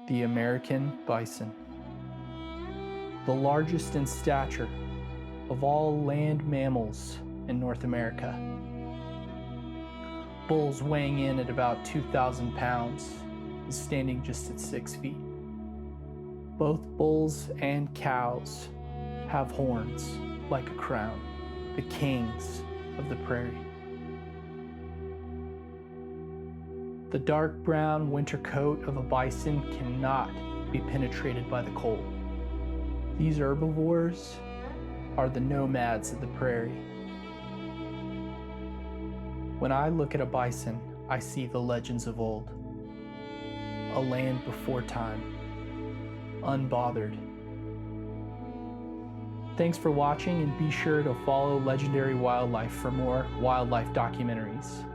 The American bison, the largest in stature of all land mammals in North America. Bulls weighing in at about 2,000 pounds and standing just at 6 feet. Both bulls and cows have horns like a crown, the kings of the prairie. The dark brown winter coat of a bison cannot be penetrated by the cold. These herbivores are the nomads of the prairie. When I look at a bison, I see the legends of old. A land before time, unbothered. Thanks for watching, and be sure to follow Legendary Wildlife for more wildlife documentaries.